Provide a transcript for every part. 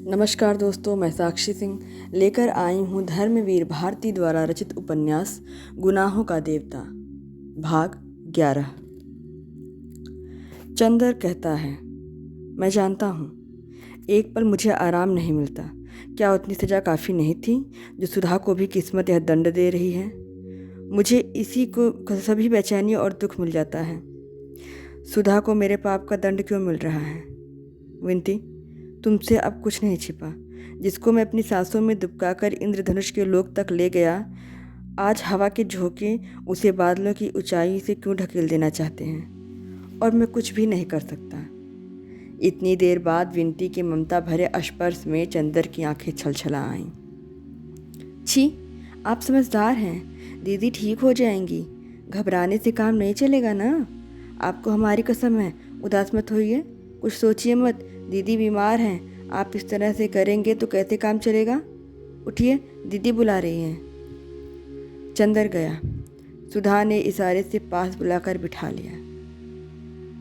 नमस्कार दोस्तों, मैं साक्षी सिंह लेकर आई हूँ धर्मवीर भारती द्वारा रचित उपन्यास गुनाहों का देवता भाग 11। चंदर कहता है, मैं जानता हूँ एक पल मुझे आराम नहीं मिलता। क्या उतनी सज़ा काफ़ी नहीं थी जो सुधा को भी किस्मत यह दंड दे रही है? मुझे इसी को सभी बेचैनी और दुख मिल जाता है। सुधा को मेरे पाप का दंड क्यों मिल रहा है? विनती, तुमसे अब कुछ नहीं छिपा। जिसको मैं अपनी सांसों में दुबकाकर इंद्रधनुष के लोक तक ले गया, आज हवा के झोंके उसे बादलों की ऊंचाई से क्यों ढकेल देना चाहते हैं, और मैं कुछ भी नहीं कर सकता। इतनी देर बाद विनती के ममता भरे स्पर्श में चंदर की आंखें छलछला आईं। छी, आप समझदार हैं। दीदी ठीक हो जाएंगी, घबराने से काम नहीं चलेगा ना। आपको हमारी कसम है, उदास मत होइए, कुछ सोचिए मत। दीदी बीमार हैं, आप इस तरह से करेंगे तो कैसे काम चलेगा? उठिए, दीदी बुला रही हैं। चंदर गया। सुधा ने इशारे से पास बुलाकर बिठा लिया।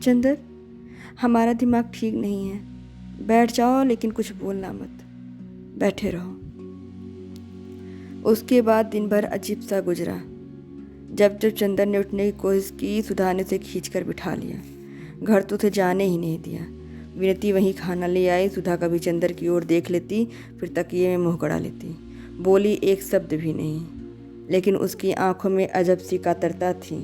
चंदर, हमारा दिमाग ठीक नहीं है, बैठ जाओ, लेकिन कुछ बोलना मत, बैठे रहो। उसके बाद दिन भर अजीब सा गुजरा। जब जब चंदर ने उठने की कोशिश की, सुधा ने उसे खींचकर बिठा लिया। घर तो उसे जाने ही नहीं दिया। विनती वहीं खाना ले आई। सुधा कभी चंदर की ओर देख लेती, फिर तकिए में मुंह गड़ा लेती। बोली एक शब्द भी नहीं, लेकिन उसकी आंखों में अजब सी कातरता थी।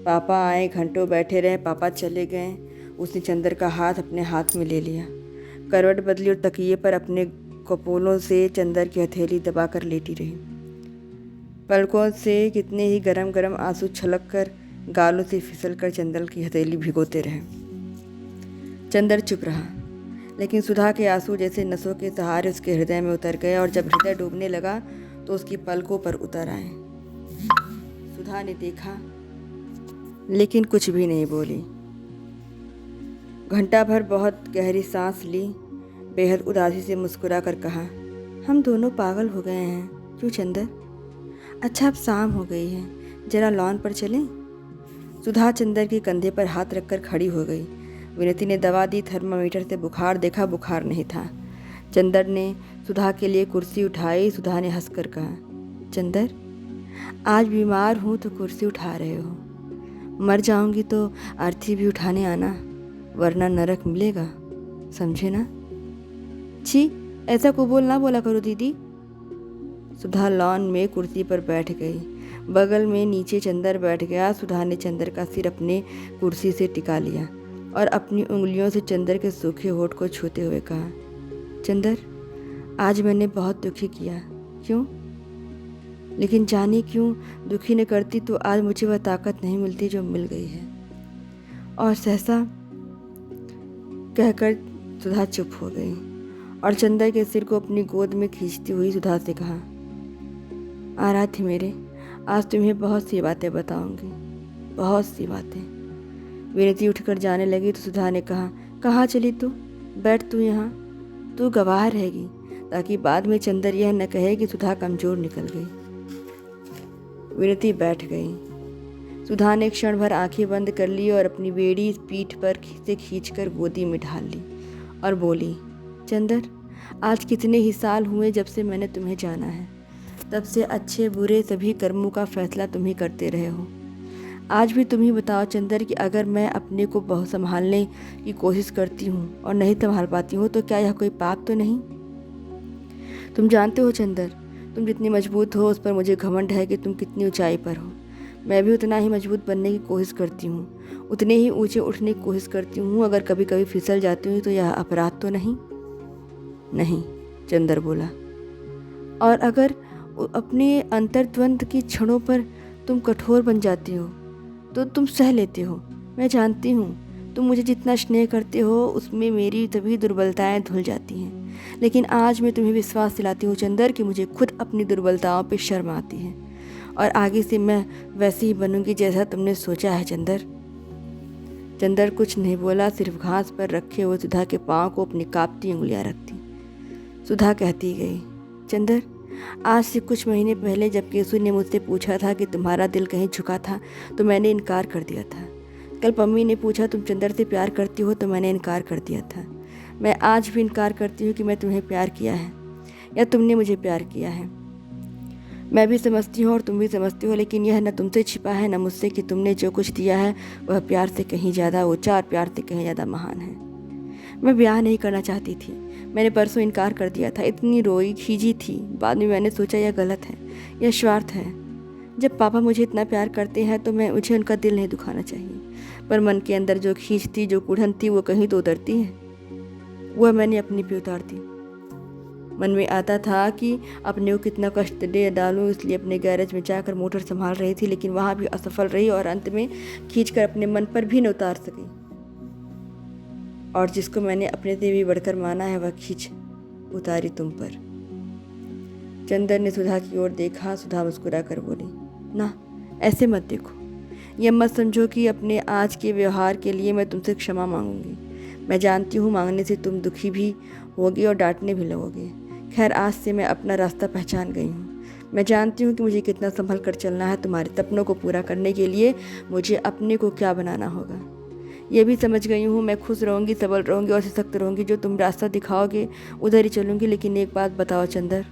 पापा आए, घंटों बैठे रहे, पापा चले गए। उसने चंदर का हाथ अपने हाथ में ले लिया, करवट बदली और तकिए पर अपने कपोलों से चंदर की हथेली दबाकर लेटी रही। पलकों से कितने ही गरम गरम आंसू छलक कर गालों से फिसल कर चंदर की हथेली भिगोते रहे। चंदर चुप रहा, लेकिन सुधा के आंसू जैसे नसों के सहारे उसके हृदय में उतर गए, और जब हृदय डूबने लगा तो उसकी पलकों पर उतर आए। सुधा ने देखा, लेकिन कुछ भी नहीं बोली। घंटा भर बहुत गहरी सांस ली, बेहद उदासी से मुस्कुरा कर कहा, हम दोनों पागल हो गए हैं। क्यों चंदर? अच्छा, अब शाम हो गई है, जरा लॉन पर चलें? सुधा चंदर के कंधे पर हाथ रखकर खड़ी हो गई। विनती ने दवा दी, थर्मामीटर से बुखार देखा, बुखार नहीं था। चंदर ने सुधा के लिए कुर्सी उठाई। सुधा ने हंसकर कहा, चंदर, आज बीमार हूँ तो कुर्सी उठा रहे हो, मर जाऊंगी तो अर्थी भी उठाने आना, वरना नरक मिलेगा, समझे ना? छी, ऐसा कुबोल ना बोला करो दीदी। सुधा लॉन में कुर्सी पर बैठ गई। बगल में नीचे चंदर बैठ गया। सुधा ने चंदर का सिर अपने कुर्सी से टिका लिया और अपनी उंगलियों से चंदर के सूखे होठ को छूते हुए कहा, चंदर, आज मैंने बहुत दुखी किया। क्यों? लेकिन जाने क्यों दुखी न करती तो आज मुझे वह ताकत नहीं मिलती जो मिल गई है। और सहसा कहकर सुधा चुप हो गई और चंदर के सिर को अपनी गोद में खींचती हुई सुधा से कहा, आराध्य मेरे, आज तुम्हें बहुत सी बातें बताऊंगी, बहुत सी बातें। विनती उठकर जाने लगी तो सुधा ने कहा, कहाँ चली तू? बैठ तू यहाँ, तू गवाह रहेगी, ताकि बाद में चंदर यह न कहे कि सुधा कमज़ोर निकल गई। विनती बैठ गई। सुधा ने क्षण भर आंखें बंद कर ली और अपनी बेड़ी पीठ पर से खींचकर गोदी में ढाल ली और बोली, चंदर, आज कितने ही साल हुए जब से मैंने तुम्हें जाना है। तब से अच्छे बुरे सभी कर्मों का फैसला तुम ही करते रहे हो। आज भी तुम ही बताओ चंदर कि अगर मैं अपने को बहुत संभालने की कोशिश करती हूँ और नहीं संभाल पाती हूँ तो क्या यह कोई पाप तो नहीं? तुम जानते हो चंदर, तुम जितनी मजबूत हो उस पर मुझे घमंड है कि तुम कितनी ऊंचाई पर हो। मैं भी उतना ही मजबूत बनने की कोशिश करती हूँ, उतने ही ऊंचे उठने की कोशिश करती हूँ। अगर कभी कभी फिसल जाती हूँ तो यह अपराध तो नहीं? नहीं, चंदर बोला। और अगर अपने अंतर्द्वंद की क्षणों पर तुम कठोर बन जाती हो तो तुम सह लेते हो। मैं जानती हूँ तुम मुझे जितना स्नेह करते हो उसमें मेरी तभी दुर्बलताएं धुल जाती हैं। लेकिन आज मैं तुम्हें विश्वास दिलाती हूँ चंदर कि मुझे खुद अपनी दुर्बलताओं पे शर्म आती है, और आगे से मैं वैसे ही बनूंगी जैसा तुमने सोचा है चंदर। चंदर कुछ नहीं बोला, सिर्फ घास पर रखे हुए सुधा के पाँव को अपनी कांपती उंगलियां रखती। सुधा कहती गई, चंदर, आज से कुछ महीने पहले जब केसु ने मुझसे पूछा था कि तुम्हारा दिल कहीं झुका था तो मैंने इनकार कर दिया था। कल पम्मी ने पूछा तुम चंदर से प्यार करती हो तो मैंने इनकार कर दिया था। मैं आज भी इनकार करती हूँ कि मैं तुम्हें प्यार किया है या तुमने मुझे प्यार किया है। मैं भी समझती हूँ और तुम भी समझती हो, लेकिन यह न तुमसे छिपा है न मुझसे कि तुमने जो कुछ दिया है वह प्यार से कहीं ज़्यादा ऊंचा और प्यार से कहीं ज़्यादा महान है। मैं ब्याह नहीं करना चाहती थी। मैंने परसों इनकार कर दिया था। इतनी रोई खींची थी। बाद में मैंने सोचा यह गलत है, यह स्वार्थ है। जब पापा मुझे इतना प्यार करते हैं तो मुझे उनका दिल नहीं दुखाना चाहिए। पर मन के अंदर जो खींच थी, जो कुढ़न थी, वो कहीं तो उतरती है। वह मैंने अपनी पे उतार दी। मन में आता था कि अपने को कितना कष्ट दे डालूं, इसलिए अपने गैरेज में जाकर मोटर संभाल रही थी, लेकिन वहाँ भी असफल रही और अंत में खींचकर अपने मन पर भी न उतार सकी। और जिसको मैंने अपने से भी बढ़कर माना है वह खींच उतारी तुम पर। चंदर ने सुधा की ओर देखा। सुधा मुस्कुरा कर बोली, ना, ऐसे मत देखो। यह मत समझो कि अपने आज के व्यवहार के लिए मैं तुमसे क्षमा मांगूंगी। मैं जानती हूँ मांगने से तुम दुखी भी होगी और डांटने भी लगोगे। खैर, आज से मैं अपना रास्ता पहचान गई हूँ। मैं जानती हूँ कि मुझे कितना संभल कर चलना है। तुम्हारे सपनों को पूरा करने के लिए मुझे अपने को क्या बनाना होगा, ये भी समझ गई हूँ। मैं खुश रहूँगी, सबल रहूँगी और सशक्त रहूँगी। जो तुम रास्ता दिखाओगे उधर ही चलूँगी। लेकिन एक बात बताओ चंदर,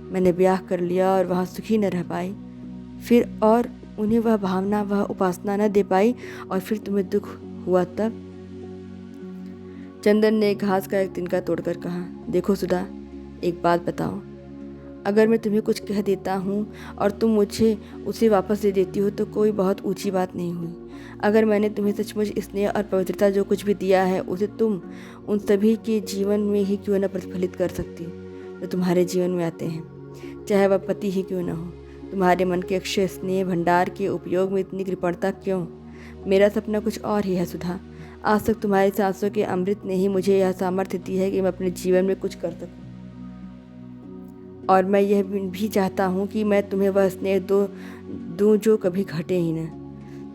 मैंने ब्याह कर लिया और वहाँ सुखी न रह पाई, फिर और उन्हें वह भावना, वह उपासना न दे पाई, और फिर तुम्हें दुख हुआ तब? चंदन ने घास का एक तिनका तोड़कर कहा, देखो सुधा, एक बात बताओ। अगर मैं तुम्हें कुछ कह देता हूँ और तुम मुझे उसे वापस दे देती हो तो कोई बहुत ऊंची बात नहीं हुई। अगर मैंने तुम्हें सचमुच स्नेह और पवित्रता जो कुछ भी दिया है उसे तुम उन सभी के जीवन में ही क्यों न प्रतिफलित कर सकती जो तुम्हारे जीवन में आते हैं, चाहे वह पति ही क्यों न हो। तुम्हारे मन के अक्षय स्नेह भंडार के उपयोग में इतनी कृपणता क्यों? मेरा सपना कुछ और ही है सुधा। आज तक तुम्हारी सांसों के अमृत ने ही मुझे यह सामर्थ्य दी है कि मैं अपने जीवन में कुछ कर सकूं। और मैं यह भी चाहता हूँ कि मैं तुम्हें वह स्नेह दूँ जो कभी घटे ही न।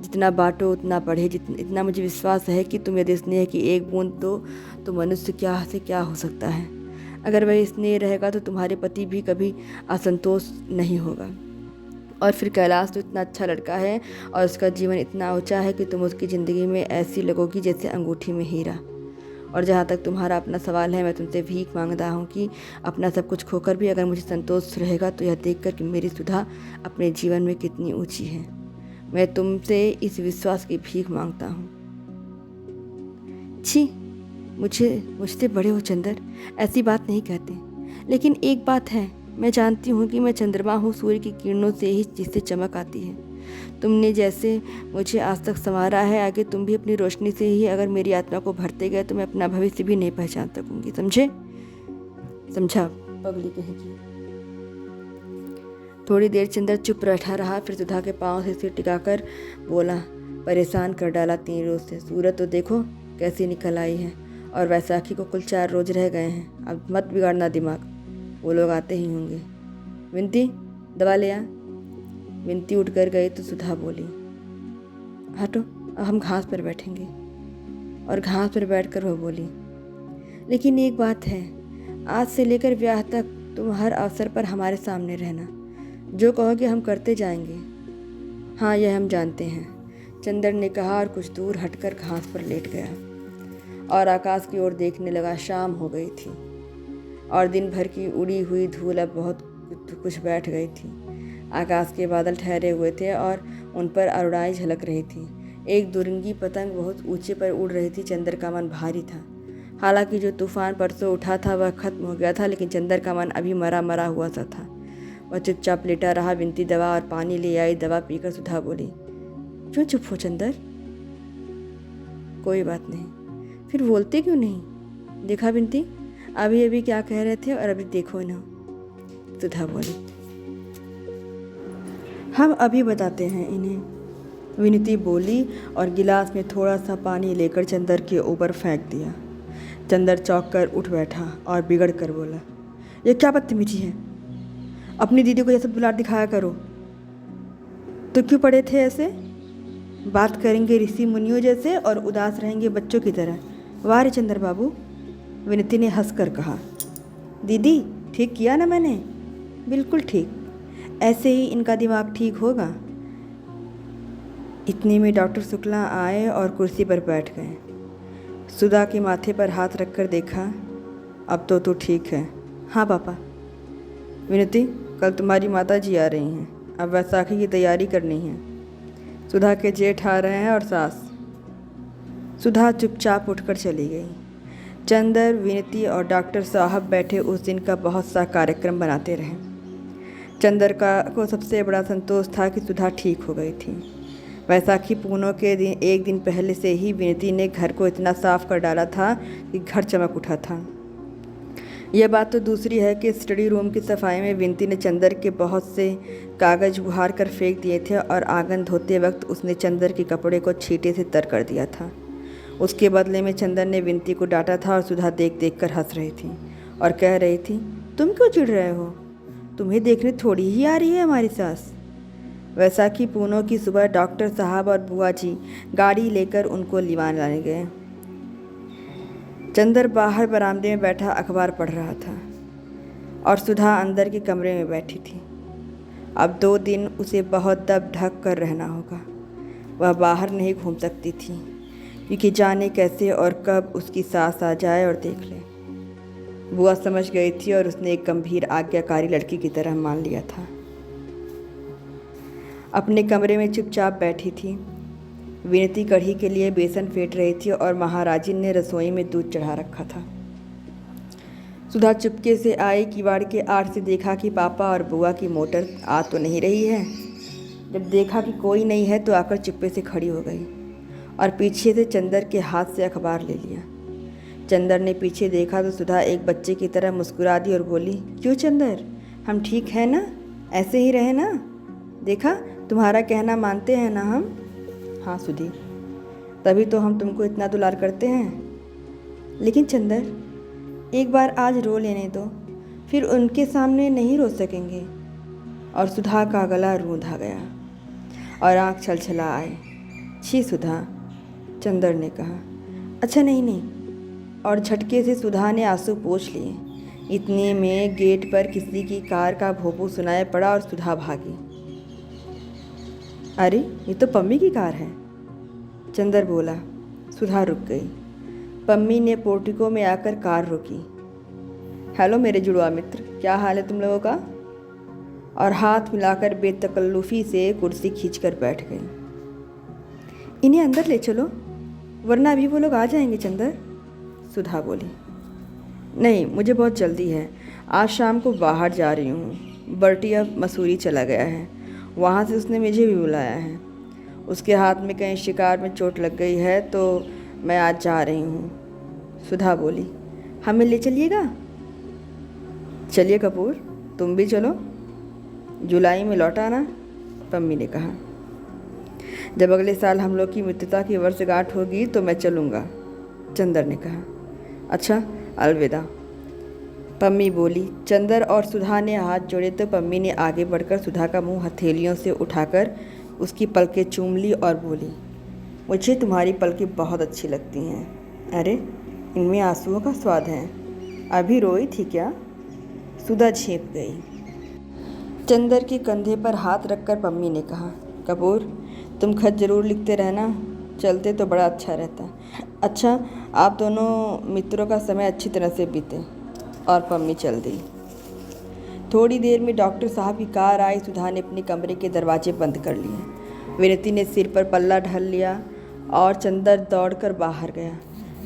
जितना बांटो उतना बढ़े। इतना मुझे विश्वास है कि तुम यदि स्नेह की एक बूंद दो तो मनुष्य क्या से क्या हो सकता है। अगर वह स्नेह रहेगा तो तुम्हारे पति भी कभी असंतोष नहीं होगा। और फिर कैलाश तो इतना अच्छा लड़का है और उसका जीवन इतना ऊंचा है कि तुम उसकी ज़िंदगी में ऐसी लगोगी जैसे अंगूठी में हीरा। और जहाँ तक तुम्हारा अपना सवाल है, मैं तुमसे भीख मांगता हूँ कि अपना सब कुछ खोकर भी अगर मुझे संतोष रहेगा तो यह देखकर कि मेरी सुधा अपने जीवन में कितनी ऊंची है। मैं तुमसे इस विश्वास की भीख मांगता हूँ। छी, मुझसे बड़े हो चंदर, ऐसी बात नहीं कहते। लेकिन एक बात है, मैं जानती हूँ कि मैं चंद्रमा हूँ, सूर्य की किरणों से ही जिससे चमक आती है। तुमने जैसे मुझे आज तक संवारा है, आगे तुम भी अपनी रोशनी से ही अगर मेरी आत्मा को भरते गए तो मैं अपना भविष्य भी नहीं पहचान सकूंगी। समझे? समझा पगली कहेगी। थोड़ी देर चंदर चुप बैठा रहा, फिर सुधा के पाँव से सिर टिकाकर बोला, परेशान कर डाला 3 रोज से। सूरत तो देखो कैसी निकल आई है, और वैसाखी को कुल 4 रोज रह गए हैं। अब मत बिगाड़ना दिमाग, वो लोग आते ही होंगे। विनती, दवा ले आ। विनती उठ कर गई तो सुधा बोली, हटो, अब हम घास पर बैठेंगे। और घास पर बैठकर वह बोली, लेकिन एक बात है, आज से लेकर ब्याह तक तुम हर अवसर पर हमारे सामने रहना। जो कहोगे हम करते जाएंगे। हाँ, यह हम जानते हैं, चंदर ने कहा और कुछ दूर हटकर घास पर लेट गया और आकाश की ओर देखने लगा। शाम हो गई थी और दिन भर की उड़ी हुई धूल अब बहुत कुछ बैठ गई थी। आकाश के बादल ठहरे हुए थे और उन पर अरुणाई झलक रही थी। एक दुरंगी पतंग बहुत ऊंचे पर उड़ रही थी। चंदर का मन भारी था। हालांकि जो तूफान परसों उठा था वह खत्म हो गया था, लेकिन चंदर का मन अभी मरा मरा हुआ सा था। वह चुपचाप लेटा रहा। विनती दवा और पानी ले आई। दवा पीकर सुधा बोली, क्यों चुप हो चंदर? कोई बात नहीं। फिर बोलते क्यों नहीं? देखा विनती, अभी अभी क्या कह रहे थे और अभी देखो ना। सुधा बोली, हम अभी बताते हैं इन्हें। विनती बोली और गिलास में थोड़ा सा पानी लेकर चंदर के ऊपर फेंक दिया। चंदर चौंक कर उठ बैठा और बिगड़ कर बोला, ये क्या बदतमीजी है? अपनी दीदी को जैसे दुलार दिखाया करो। तो क्यों पड़े थे ऐसे? बात करेंगे ऋषि मुनियों जैसे और उदास रहेंगे बच्चों की तरह। वाह रे चंदर बाबू, विनती ने हंसकर कहा। दीदी, ठीक किया ना मैंने? बिल्कुल ठीक, ऐसे ही इनका दिमाग ठीक होगा। इतने में डॉक्टर शुक्ला आए और कुर्सी पर बैठ गए। सुधा के माथे पर हाथ रखकर देखा। अब तो तू ठीक है। हाँ पापा। विनती, कल तुम्हारी माता जी आ रही हैं। अब वैसाखी की तैयारी करनी है। सुधा के जेठ आ रहे हैं और सास। सुधा चुपचाप उठकर चली गई। चंदर, विनती और डॉक्टर साहब बैठे उस दिन का बहुत सा कार्यक्रम बनाते रहे। चंदर को सबसे बड़ा संतोष था कि सुधा ठीक हो गई थी। वैसाखी पूनम के दिन एक दिन पहले से ही विनती ने घर को इतना साफ कर डाला था कि घर चमक उठा था। यह बात तो दूसरी है कि स्टडी रूम की सफाई में विनती ने चंदर के बहुत से कागज उहाड़ कर फेंक दिए थे और आंगन धोते वक्त उसने चंदर के कपड़े को छींटे से तर कर दिया था। उसके बदले में चंदर ने विनती को डांटा था और सुधा देख देख कर हंस रही थी और कह रही थी, तुम क्यों चिढ़ रहे हो? तुम्हें देखने थोड़ी ही आ रही है हमारी सास। वैसाखी पूनम की सुबह डॉक्टर साहब और बुआ जी गाड़ी लेकर उनको लिवान लाने गए। चंदर बाहर बरामदे में बैठा अखबार पढ़ रहा था और सुधा अंदर के कमरे में बैठी थी। अब 2 दिन उसे बहुत दब ढक कर रहना होगा। वह बाहर नहीं घूम सकती थी क्योंकि जाने कैसे और कब उसकी सास आ जाए और देख ले। बुआ समझ गई थी और उसने एक गंभीर आज्ञाकारी लड़की की तरह मान लिया था। अपने कमरे में चुपचाप बैठी थी। विनती कढ़ी के लिए बेसन फेंट रही थी और महाराजिन ने रसोई में दूध चढ़ा रखा था। सुधा चुपके से आई, किवाड़ के आड़ से देखा कि पापा और बुआ की मोटर आ तो नहीं रही है। जब देखा कि कोई नहीं है तो आकर चुप्पे से खड़ी हो गई और पीछे से चंदर के हाथ से अखबार ले लिया। चंदर ने पीछे देखा तो सुधा एक बच्चे की तरह मुस्कुरा दी और बोली, क्यों चंदर, हम ठीक हैं ना? ऐसे ही रहे ना? देखा, तुम्हारा कहना मानते हैं ना हम? हाँ सुधी, तभी तो हम तुमको इतना दुलार करते हैं। लेकिन चंदर, एक बार आज रो लेने दो, फिर उनके सामने नहीं रो सकेंगे। और सुधा का गला रूंधा गया और आँख छलछला आए। छी सुधा, चंदर ने कहा। अच्छा नहीं। और झटके से सुधा ने आंसू पोंछ लिए। इतने में गेट पर किसी की कार का भोंपू सुनाई पड़ा और सुधा भागी। अरे, ये तो पम्मी की कार है, चंदर बोला। सुधा रुक गई। पम्मी ने पोर्टिको में आकर कार रोकी। हेलो मेरे जुड़वा मित्र, क्या हाल है तुम लोगों का? और हाथ मिलाकर बेतकल्लुफ़ी से कुर्सी खींचकर बैठ गई। इन्हें अंदर ले चलो, वरना अभी वो लोग आ जाएंगे चंदर, सुधा बोली। नहीं, मुझे बहुत जल्दी है। आज शाम को बाहर जा रही हूँ। बर्टी अब मसूरी चला गया है, वहाँ से उसने मुझे भी बुलाया है। उसके हाथ में कहीं शिकार में चोट लग गई है तो मैं आज जा रही हूँ, सुधा बोली। हमें ले चलिएगा? चलिए कपूर, तुम भी चलो, जुलाई में लौट आना, पम्मी ने कहा। जब अगले साल हम लोग की मित्रता की वर्षगांठ होगी तो मैं चलूँगा, चंदर ने कहा। अच्छा, अलविदा, पम्मी बोली। चंदर और सुधा ने हाथ जोड़े तो पम्मी ने आगे बढ़कर सुधा का मुंह हथेलियों से उठाकर उसकी पलकें चूम ली और बोली, मुझे तुम्हारी पलकें बहुत अच्छी लगती हैं। अरे, इनमें आंसुओं का स्वाद है। अभी रोई थी क्या? सुधा झेप गई। चंदर के कंधे पर हाथ रखकर पम्मी ने कहा, कपूर, तुम खत ज़रूर लिखते रहना, चलते तो बड़ा अच्छा रहता। अच्छा, आप दोनों मित्रों का समय अच्छी तरह से बीते। और पम्मी चल दी। थोड़ी देर में डॉक्टर साहब की कार आई। सुधा ने अपने कमरे के दरवाजे बंद कर लिए। विनती ने सिर पर पल्ला ढल लिया और चंदर दौड़कर बाहर गया।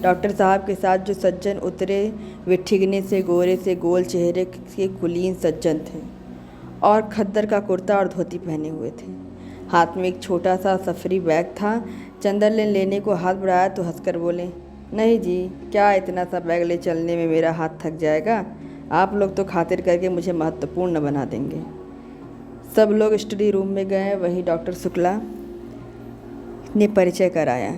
डॉक्टर साहब के साथ जो सज्जन उतरे वे ठिगने से गोरे से गोल चेहरे के कुलीन सज्जन थे और खद्दर का कुर्ता और धोती पहने हुए थे। हाथ में एक छोटा सा सफरी बैग था। चंदर ने लेने को हाथ बढ़ाया तो हंसकर बोले, नहीं जी, क्या इतना सा बैग ले चलने में मेरा हाथ थक जाएगा? आप लोग तो खातिर करके मुझे महत्वपूर्ण बना देंगे। सब लोग स्टडी रूम में गए। वहीं डॉक्टर शुक्ला ने परिचय कराया।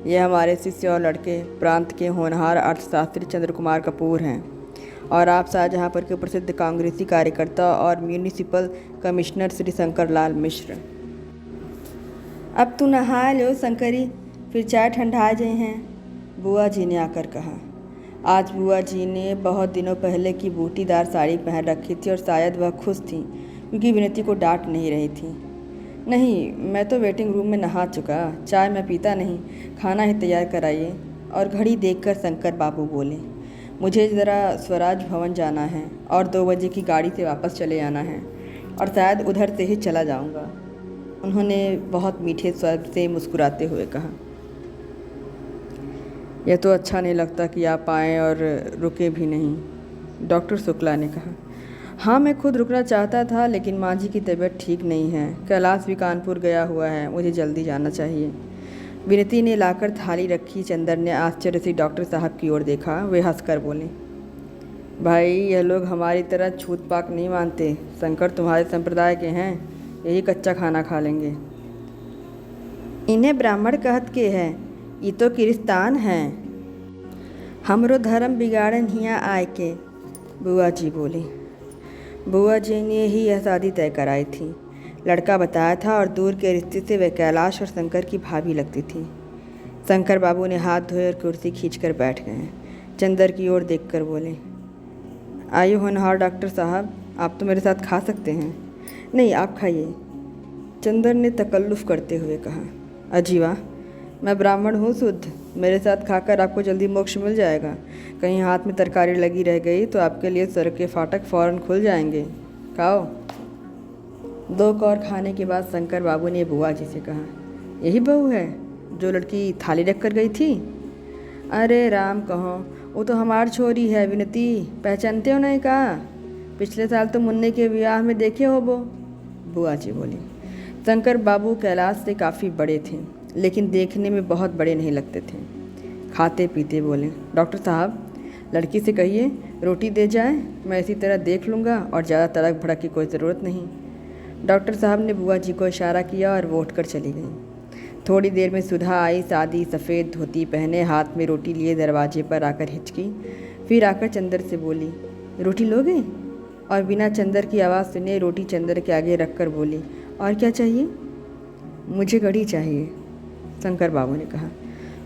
ये हमारे शिष्य और लड़के प्रांत के होनहार अर्थशास्त्री चंद्र कुमार कपूर हैं और आप शाहजहाँपुर के प्रसिद्ध कांग्रेसी कार्यकर्ता और म्यूनिसिपल कमिश्नर श्री शंकर लाल मिश्र। अब तू नहा लो शंकरी, फिर चाय ठंडा जाए हैं, बुआ जी ने आकर कहा। आज बुआ जी ने बहुत दिनों पहले की बूटीदार साड़ी पहन रखी थी और शायद वह खुश थी क्योंकि विनती को डांट नहीं रही थी। नहीं, मैं तो वेटिंग रूम में नहा चुका, चाय मैं पीता नहीं, खाना ही तैयार कराइए। और घड़ी देखकर शंकर बाबू बोले, मुझे ज़रा स्वराज भवन जाना है और 2 बजे की गाड़ी से वापस चले आना है और शायद उधर से ही चला जाऊंगा। उन्होंने बहुत मीठे स्वर से मुस्कुराते हुए कहा। यह तो अच्छा नहीं लगता कि आप आएँ और रुके भी नहीं, डॉक्टर शुक्ला ने कहा। हाँ, मैं खुद रुकना चाहता था, लेकिन माँ जी की तबीयत ठीक नहीं है। कैलाश भी कानपुर गया हुआ है, मुझे जल्दी जाना चाहिए। विनती ने लाकर थाली रखी। चंदर ने आश्चर्य से डॉक्टर साहब की ओर देखा। वे हंसकर बोले, भाई यह लोग हमारी तरह छूत पाक नहीं मानते। शंकर तुम्हारे संप्रदाय के हैं, यही कच्चा खाना खा लेंगे। इन्हें ब्राह्मण कहत के है, ये तो किरिस्तान हैं। हमरो धर्म बिगाड़न हियाँ आए के, बुआ जी बोली। बुआ जी ने ही यह शादी तय कराई थी, लड़का बताया था और दूर के रिश्ते से वह कैलाश और शंकर की भाभी लगती थी। शंकर बाबू ने हाथ धोए और कुर्सी खींचकर बैठ गए। चंदर की ओर देखकर बोले, आइए होनहार डॉक्टर साहब, आप तो मेरे साथ खा सकते हैं। नहीं, आप खाइए, चंदर ने तकल्लुफ़ करते हुए कहा। अजी वाह, मैं ब्राह्मण हूँ शुद्ध, मेरे साथ खाकर आपको जल्दी मोक्ष मिल जाएगा। कहीं हाथ में तरकारी लगी रह गई तो आपके लिए स्वर्ग के फाटक फ़ौरन खुल जाएंगे। खाओ। 2 कौर खाने के बाद शंकर बाबू ने बुआ जी से कहा, यही बहू है जो लड़की थाली रख कर गई थी? अरे राम कहो, वो तो हमार छोरी है विनती, पहचानते हो नहीं? कहा पिछले साल तो मुन्ने के ब्याह में देखे हो वो, बुआ जी बोली। शंकर बाबू कैलाश से काफ़ी बड़े थे, लेकिन देखने में बहुत बड़े नहीं लगते थे। खाते पीते बोले, डॉक्टर साहब लड़की से कहिए रोटी दे जाए, मैं इसी तरह देख लूँगा और ज़्यादा तड़क भड़क की कोई ज़रूरत नहीं। डॉक्टर साहब ने बुआ जी को इशारा किया और वो उठकर चली गई। थोड़ी देर में सुधा आई, सादी सफ़ेद धोती पहने, हाथ में रोटी लिए दरवाजे पर आकर हिचकी। फिर आकर चंदर से बोली, रोटी लोगे? और बिना चंदर की आवाज़ सुने रोटी चंदर के आगे रखकर बोली, और क्या चाहिए? मुझे कढ़ी चाहिए, शंकर बाबू ने कहा।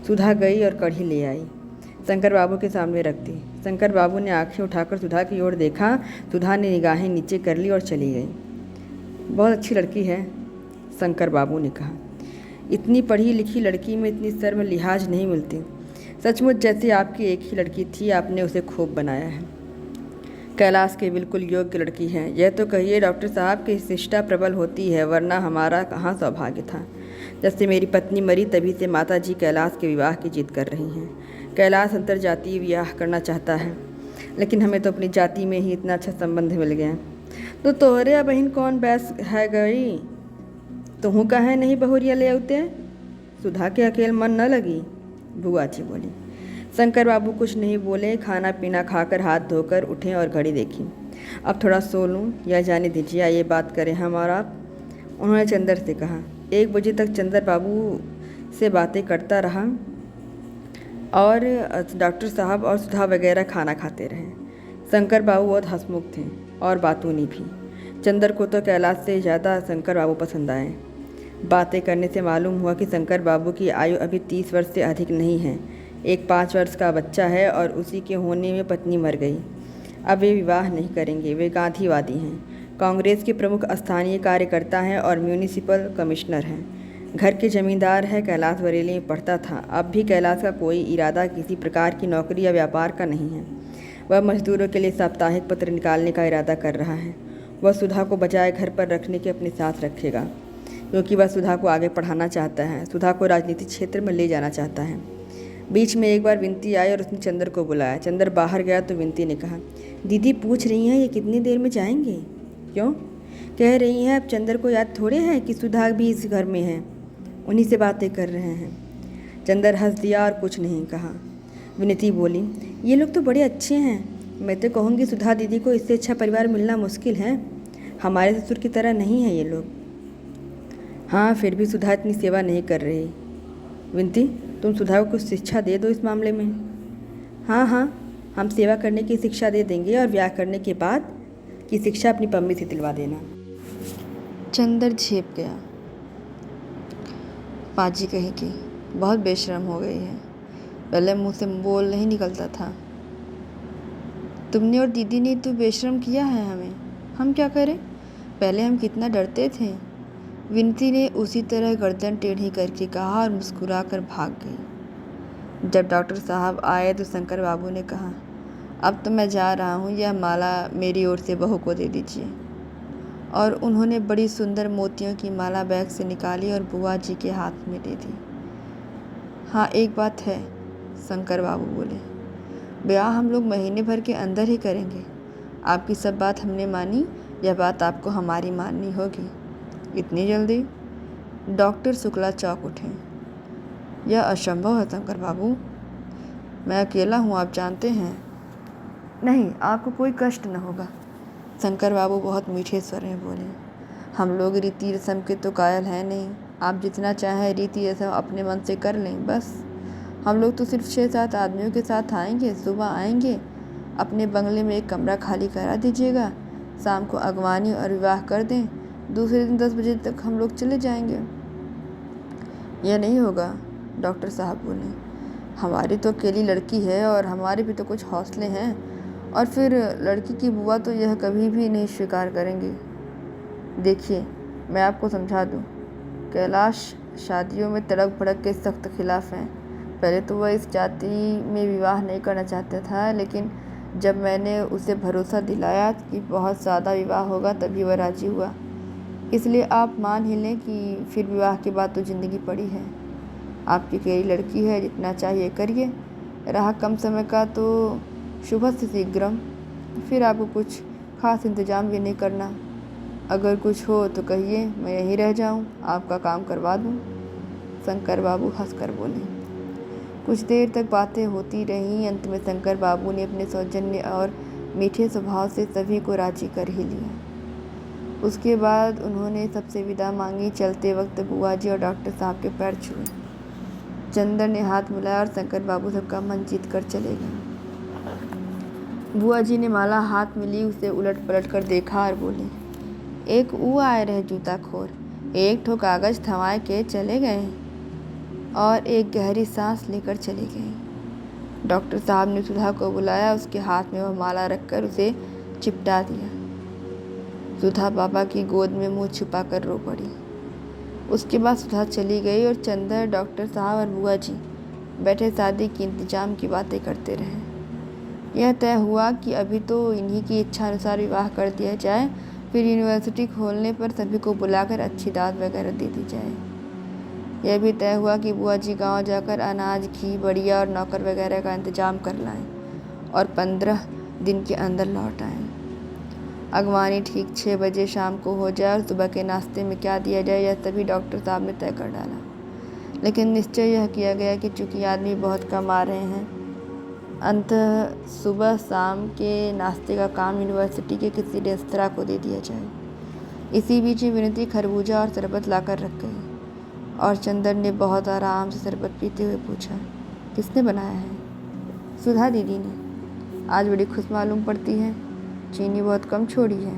सुधा गई और कढ़ी ले आई, शंकर बाबू के सामने रख दी। शंकर बाबू ने आंखें उठाकर सुधा की ओर देखा। सुधा ने निगाहें नीचे कर ली और चली गई। बहुत अच्छी लड़की है, शंकर बाबू ने कहा। इतनी पढ़ी लिखी लड़की में इतनी शर्म लिहाज नहीं मिलती। सचमुच जैसे आपकी एक ही लड़की थी, आपने उसे खूब बनाया है। कैलाश के बिल्कुल योग्य लड़की है। यह तो कहिए डॉक्टर साहब कि शिष्टा प्रबल होती है, वरना हमारा कहाँ सौभाग्य था। जब से मेरी पत्नी मरी तभी से माता जी कैलाश के विवाह की जिद कर रही हैं। कैलाश अंतर्जातीय विवाह करना चाहता है, लेकिन हमें तो अपनी जाति में ही इतना अच्छा संबंध मिल गया। तो तोहरे बहन कौन बैस है गई? तुहू कहे नहीं बहुरिया ले आते? सुधा के अकेले मन न लगी, बुआ जी बोली। शंकर बाबू कुछ नहीं बोले। खाना पीना खाकर हाथ धोकर उठे और घड़ी देखी। अब थोड़ा सो लूँ या जाने दीजिए, आइए बात करें हम और आप, उन्होंने चंदर से कहा। 1 बजे तक चंदर बाबू से बातें करता रहा और डॉक्टर साहब और सुधा वगैरह खाना खाते रहे। शंकर बाबू बहुत हंसमुख थे और बातूनी भी। चंदर को तो कैलाश से ज़्यादा शंकर बाबू पसंद आए। बातें करने से मालूम हुआ कि शंकर बाबू की आयु अभी 30 वर्ष से अधिक नहीं है। एक 5 वर्ष का बच्चा है और उसी के होने में पत्नी मर गई। अब वे विवाह नहीं करेंगे। वे गांधीवादी हैं, कांग्रेस के प्रमुख स्थानीय कार्यकर्ता हैं और म्यूनिसिपल कमिश्नर हैं। घर के जमींदार है। कैलाश बरेली में पढ़ता था। अब भी कैलाश का कोई इरादा किसी प्रकार की नौकरी या व्यापार का नहीं है। वह मजदूरों के लिए साप्ताहिक पत्र निकालने का इरादा कर रहा है। वह सुधा को बजाय घर पर रखने के अपने साथ रखेगा, क्योंकि वह सुधा को आगे पढ़ाना चाहता है, सुधा को राजनीतिक क्षेत्र में ले जाना चाहता है। बीच में एक बार विनती आई और उसने चंदर को बुलाया। चंदर बाहर गया तो विनती ने कहा, दीदी पूछ रही हैं ये कितनी देर में जाएंगे? क्यों? कह रही हैं अब चंदर को याद थोड़े है कि सुधा भी इस घर में है, उन्हीं से बातें कर रहे हैं। चंदर हंस दिया और कुछ नहीं कहा। विनती बोली, ये लोग तो बड़े अच्छे हैं। मैं तो कहूँगी सुधा दीदी को इससे अच्छा परिवार मिलना मुश्किल है। हमारे ससुर की तरह नहीं है ये लोग। हाँ, फिर भी सुधा इतनी सेवा नहीं कर रही। विनती, तुम सुधा को कुछ शिक्षा दे दो इस मामले में। हाँ हाँ, हम सेवा करने की शिक्षा दे देंगे और ब्याह करने के बाद की शिक्षा अपनी पम्मी से दिलवा देना। चंदर झेप गया। पाजी कही कि बहुत बेशर्म हो गई है, पहले मुंह से बोल नहीं निकलता था। तुमने और दीदी ने तो बेशर्म किया है हमें, हम क्या करें? पहले हम कितना डरते थे। विनती ने उसी तरह गर्दन टेढ़ी करके कहा और मुस्कुरा कर भाग गई। जब डॉक्टर साहब आए तो शंकर बाबू ने कहा, अब तो मैं जा रहा हूँ, यह माला मेरी ओर से बहू को दे दीजिए। और उन्होंने बड़ी सुंदर मोतियों की माला बैग से निकाली और बुआ जी के हाथ में दे दी। हाँ, एक बात है, शंकर बाबू बोले, ब्याह हम लोग महीने भर के अंदर ही करेंगे। आपकी सब बात हमने मानी, यह बात आपको हमारी माननी होगी। इतनी जल्दी? डॉक्टर शुक्ला चौंक उठे। यह असंभव है शंकर बाबू, मैं अकेला हूँ, आप जानते हैं। नहीं, आपको कोई कष्ट न होगा, शंकर बाबू बहुत मीठे स्वर में बोले। हम लोग रीति रस्म के तो कायल हैं नहीं, आप जितना चाहें रीति रस्म अपने मन से कर लें। बस हम लोग तो सिर्फ 6-7 आदमियों के साथ आएंगे, सुबह आएंगे, अपने बंगले में एक कमरा खाली करा दीजिएगा, शाम को अगवानी और विवाह कर दें, दूसरे दिन 10 बजे तक हम लोग चले जाएंगे। यह नहीं होगा, डॉक्टर साहब बोले, हमारी तो अकेली लड़की है और हमारे भी तो कुछ हौसले हैं, और फिर लड़की की बुआ तो यह कभी भी नहीं स्वीकार करेंगी। देखिए, मैं आपको समझा दूं, कैलाश शादियों में तड़क भड़क के सख्त खिलाफ हैं। पहले तो वह इस जाति में विवाह नहीं करना चाहता था, लेकिन जब मैंने उसे भरोसा दिलाया कि बहुत ज़्यादा विवाह होगा तभी वह राजी हुआ। इसलिए आप मान ही लें कि फिर विवाह के बाद तो ज़िंदगी पड़ी है। आपकी अकेली लड़की है, जितना चाहिए करिए, रहा कम समय का तो शुभ से शीघ्रम, फिर आपको कुछ खास इंतजाम भी नहीं करना। अगर कुछ हो तो कहिए, मैं यहीं रह जाऊं, आपका काम करवा दूं। शंकर बाबू हंसकर बोले। कुछ देर तक बातें होती रहीं। अंत में शंकर बाबू ने अपने सौजन्य और मीठे स्वभाव से सभी को राजी कर ही लिया। उसके बाद उन्होंने सबसे विदा मांगी। चलते वक्त बुआ जी और डॉक्टर साहब के पैर छुए। चंदर ने हाथ मिलाया और शंकर बाबू सबका मन जीत कर चले गए। बुआ जी ने माला हाथ में ली, उसे उलट पलट कर देखा और बोले, एक ऊ आए रहे जूता खोर, एक ठो कागज थमाए के चले गए और एक गहरी सांस लेकर चले गए। डॉक्टर साहब ने सुधा को बुलाया, उसके हाथ में वह माला रखकर उसे चिपटा दिया। सुधा बाबा की गोद में मुंह छुपाकर रो पड़ी। उसके बाद सुधा चली गई और चंदर, डॉक्टर साहब और बुआ जी बैठे शादी के इंतजाम की बातें करते रहे। यह तय हुआ कि अभी तो इन्हीं की इच्छा अनुसार विवाह कर दिया जाए, फिर यूनिवर्सिटी खोलने पर सभी को बुलाकर अच्छी दावत वगैरह दे दी जाए। यह भी तय हुआ कि बुआ जी गांव जाकर अनाज, घी, बढ़िया और नौकर वगैरह का इंतजाम कर लाएं और 15 दिन के अंदर लौट आएं। अगवानी ठीक 6 बजे शाम को हो जाए और सुबह के नाश्ते में क्या दिया जाए यह सभी डॉक्टर साहब ने तय कर डाला। लेकिन निश्चय यह किया गया कि चूँकि आदमी बहुत कम आ रहे हैं, अंततः सुबह शाम के नाश्ते का काम यूनिवर्सिटी के किसी रेस्तरां को दे दिया जाए। इसी बीच विनती खरबूजा और शरबत लाकर रख गई और चंदर ने बहुत आराम से शरबत पीते हुए पूछा, किसने बनाया है? सुधा दीदी ने। आज बड़ी खुश मालूम पड़ती है, चीनी बहुत कम छोड़ी है,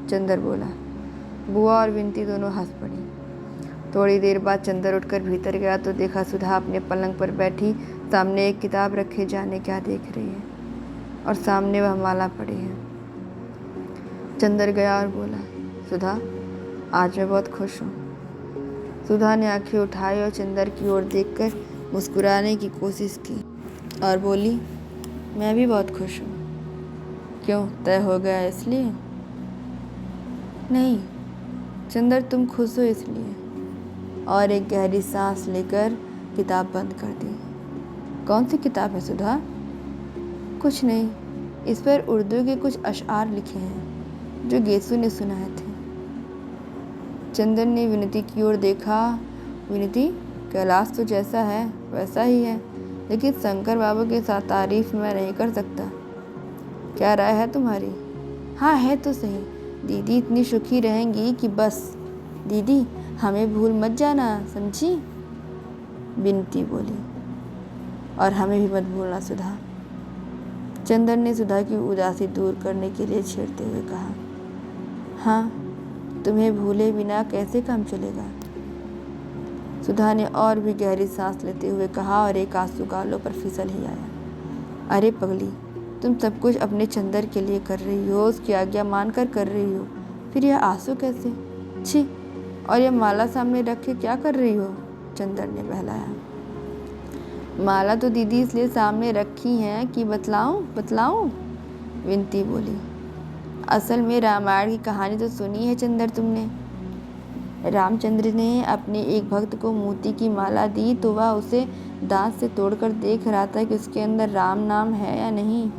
चंदर बोला। बुआ और विनती दोनों हंस पड़ी। थोड़ी देर बाद चंदर उठकर भीतर गया तो देखा सुधा अपने पलंग पर बैठी सामने एक किताब रखे जाने क्या देख रही है और सामने वह माला पड़ी है। चंदर गया और बोला, सुधा, आज मैं बहुत खुश हूँ। सुधा ने आंखें उठाई और चंदर की ओर देखकर मुस्कुराने की कोशिश की और बोली, मैं भी बहुत खुश हूँ। क्यों, तय हो गया इसलिए? नहीं चंदर, तुम खुश हो इसलिए। और एक गहरी सांस लेकर किताब बंद कर दी। कौन सी किताब है सुधा? कुछ नहीं, इस पर उर्दू के कुछ अशआर लिखे हैं जो गेसु ने सुनाए थे। चंदर ने विनती की ओर देखा। विनती, कैलाश तो जैसा है वैसा ही है, लेकिन शंकर बाबू के साथ तारीफ मैं नहीं कर सकता। क्या राय है तुम्हारी? हाँ, है तो सही। दीदी इतनी सुखी रहेंगी कि बस। दीदी, हमें भूल मत जाना, समझी? विनती बोली। और हमें भी मत भूलना सुधा। चंदर ने सुधा की उदासी दूर करने के लिए छेड़ते हुए कहा, हाँ, तुम्हें भूले बिना कैसे काम चलेगा? सुधा ने और भी गहरी सांस लेते हुए कहा और एक आंसू गालों पर फिसल ही आया। अरे पगली, तुम सब कुछ अपने चंदर के लिए कर रही हो, उसकी आज्ञा मानकर कर रही हो, फिर यह आंसू कैसे? छी, और यह माला सामने रख के क्या कर रही हो? चंदर ने बहलाया। माला तो दीदी इसलिए सामने रखी हैं कि बतलाऊं? विनती बोली। असल में रामायण की कहानी तो सुनी है चंदर तुमने। रामचंद्र ने अपने एक भक्त को मोती की माला दी तो वह उसे दांत से तोड़कर देख रहा था कि उसके अंदर राम नाम है या नहीं।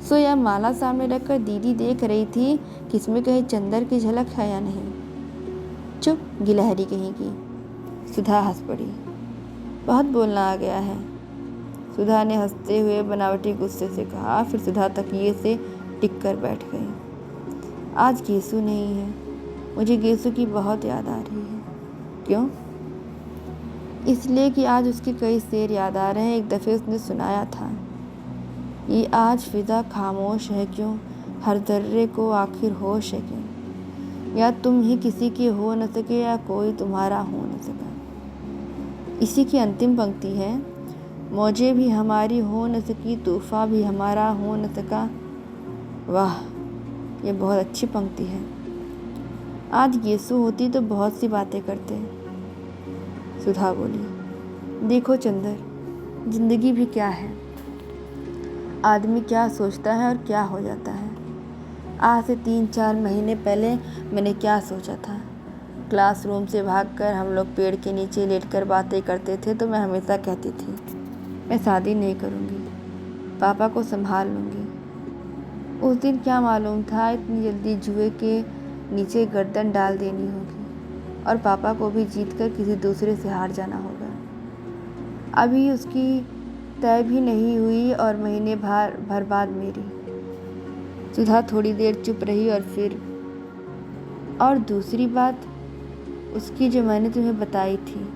सो यह माला सामने रखकर दीदी देख रही थी कि इसमें कहीं चंदर की झलक है या नहीं। चुप गिलहरी कहीं की। सुधा हंस पड़ी। बहुत बोलना आ गया है, सुधा ने हंसते हुए बनावटी गुस्से से कहा। फिर सुधा तकिए से टिक कर बैठ गई। आज गेसु नहीं है, मुझे गेसु की बहुत याद आ रही है। क्यों? इसलिए कि आज उसके कई शेर याद आ रहे हैं। एक दफ़े उसने सुनाया था, ये आज फिजा खामोश है क्यों, हर दर्रे को आखिर होश है क्यों, या तुम ही किसी के हो न सके या कोई तुम्हारा हो न सका। इसी की अंतिम पंक्ति है, मौजें भी हमारी हो न सकी, तूफा भी हमारा हो न सका। वाह, ये बहुत अच्छी पंक्ति है। आज गेसु होती तो बहुत सी बातें करते। सुधा बोली। देखो चंदर, जिंदगी भी क्या है, आदमी क्या सोचता है और क्या हो जाता है। आज से 3-4 महीने पहले मैंने क्या सोचा था। क्लासरूम से भागकर हम लोग पेड़ के नीचे लेटकर बातें करते थे तो मैं हमेशा कहती थी, मैं शादी नहीं करूँगी, पापा को संभाल लूँगी। उस दिन क्या मालूम था इतनी जल्दी जुए के नीचे गर्दन डाल देनी होगी और पापा को भी जीतकर किसी दूसरे से हार जाना होगा। अभी उसकी तय भी नहीं हुई और महीने भर बाद मेरी। सुधा थोड़ी देर चुप रही और फिर, और दूसरी बात उसकी जो मैंने तुम्हें बताई थी।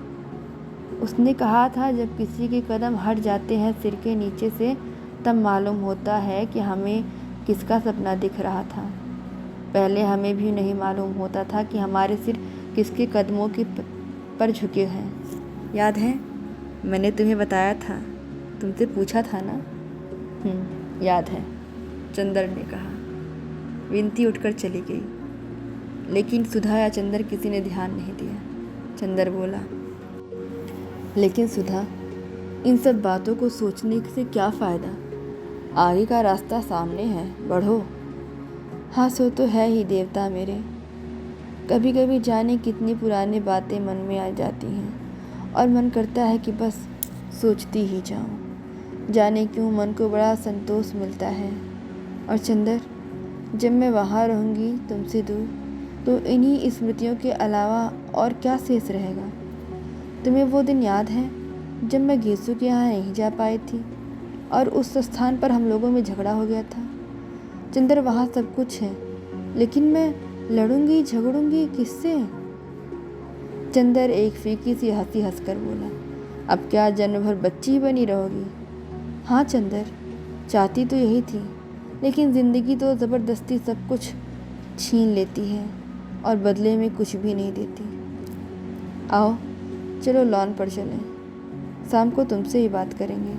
उसने कहा था जब किसी के कदम हट जाते हैं सिर के नीचे से तब मालूम होता है कि हमें किसका सपना दिख रहा था। पहले हमें भी नहीं मालूम होता था कि हमारे सिर किसके कदमों के पर झुके हैं। याद है मैंने तुम्हें बताया था, तुमसे पूछा था ना? याद है, चंदर ने कहा। विनती उठकर चली गई, लेकिन सुधा या चंदर किसी ने ध्यान नहीं दिया। चंदर बोला, लेकिन सुधा, इन सब बातों को सोचने से क्या फ़ायदा? आगे का रास्ता सामने है, बढ़ो। हाँ, सो तो है ही देवता मेरे। कभी कभी जाने कितनी पुरानी बातें मन में आ जाती हैं और मन करता है कि बस सोचती ही जाऊं। जाने क्यों मन को बड़ा संतोष मिलता है। और चंदर, जब मैं वहाँ रहूँगी तुमसे दूर तो इन्हीं स्मृतियों के अलावा और क्या शेष रहेगा? तुम्हें वो दिन याद है जब मैं गेसु के यहाँ नहीं जा पाई थी और उस स्थान पर हम लोगों में झगड़ा हो गया था? चंदर, वहाँ सब कुछ है, लेकिन मैं लड़ूंगी झगड़ूंगी किससे? चंदर एक फीकी सी हंसी हंसकर बोला, अब क्या जन्म भर बच्ची बनी रहोगी? हाँ चंदर, चाहती तो यही थी, लेकिन ज़िंदगी तो ज़बरदस्ती सब कुछ छीन लेती है और बदले में कुछ भी नहीं देती। आओ चलो लॉन पर चलें, शाम को तुमसे ही बात करेंगे।